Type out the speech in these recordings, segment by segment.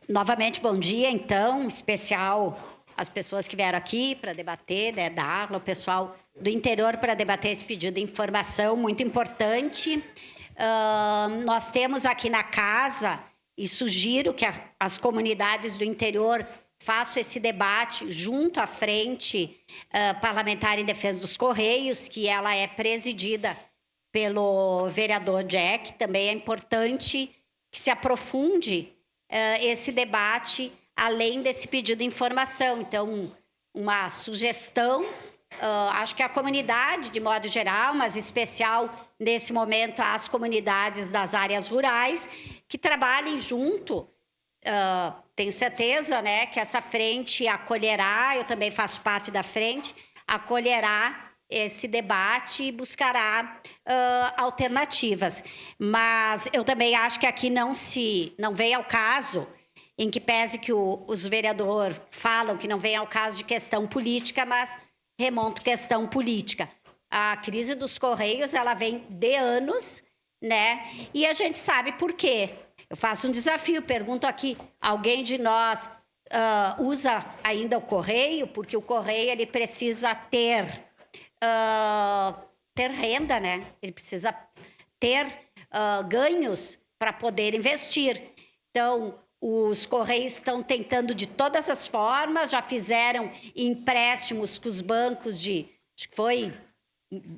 Novamente, bom dia, então, especial às pessoas que vieram aqui para debater, né, da Arla, o pessoal do interior para debater esse pedido de informação muito importante. Nós temos aqui na casa, e sugiro que as comunidades do interior façam esse debate junto à Frente Parlamentar em Defesa dos Correios, que ela é presidida pelo vereador Jack. Também é importante que se aprofunde esse debate, além desse pedido de informação. Então, uma sugestão, acho que a comunidade, de modo geral, mas em especial, nesse momento, as comunidades das áreas rurais, que trabalhem junto. Tenho certeza, né, que essa frente acolherá, eu também faço parte da frente, acolherá esse debate e buscará alternativas. Mas eu também acho que aqui não vem ao caso, em que pese que os vereadores falam que não vem ao caso de questão política, mas remonta questão política. A crise dos Correios, ela vem de anos, né? E a gente sabe por quê. Eu faço um desafio, pergunto aqui, alguém de nós usa ainda o Correio? Porque o Correio, ele precisa ter renda, né? Ele precisa ter ganhos para poder investir. Então, os Correios estão tentando de todas as formas, já fizeram empréstimos com os bancos acho que foi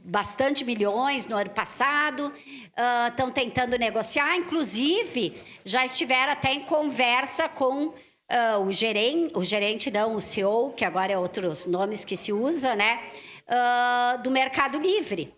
bastante milhões no ano passado, estão tentando negociar, inclusive já estiveram até em conversa com o CEO, que agora é outros nomes que se usa, né? Do Mercado Livre,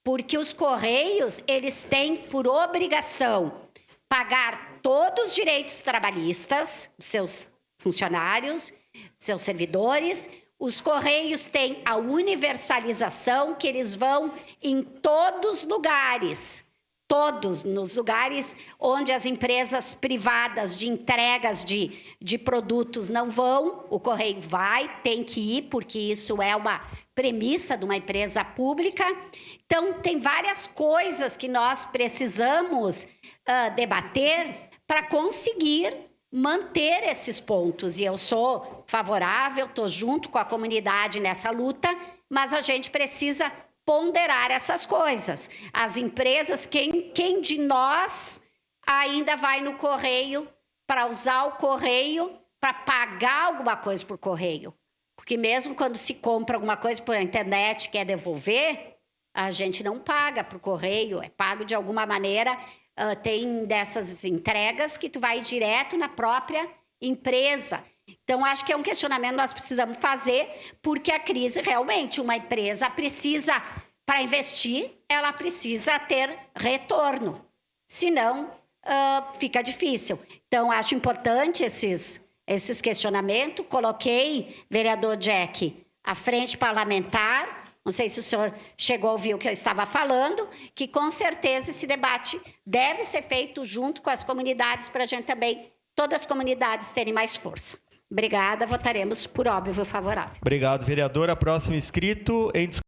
porque os Correios, eles têm por obrigação pagar todos os direitos trabalhistas dos seus funcionários, seus servidores. Os Correios têm a universalização, que eles vão em todos os lugares, todos nos lugares onde as empresas privadas de entregas de produtos não vão, o Correio tem que ir, porque isso é uma premissa de uma empresa pública. Então, tem várias coisas que nós precisamos debater para conseguir manter esses pontos. E eu sou favorável, estou junto com a comunidade nessa luta, mas a gente precisa ponderar essas coisas. As empresas, quem de nós ainda vai no Correio para usar o Correio para pagar alguma coisa por Correio? Porque mesmo quando se compra alguma coisa por internet e quer devolver, a gente não paga para o Correio, é pago de alguma maneira. Tem dessas entregas que tu vai direto na própria empresa. Então, acho que é um questionamento que nós precisamos fazer, porque a crise, realmente, uma empresa precisa, para investir, ela precisa ter retorno. Senão, fica difícil. Então, acho importante esses questionamentos. Coloquei, vereador Jack, a frente parlamentar. Não sei se o senhor chegou a ouvir o que eu estava falando, que com certeza esse debate deve ser feito junto com as comunidades, para a gente também, todas as comunidades terem mais força. Obrigada, votaremos por óbvio favorável. Obrigado, vereadora. Próximo inscrito em discussão.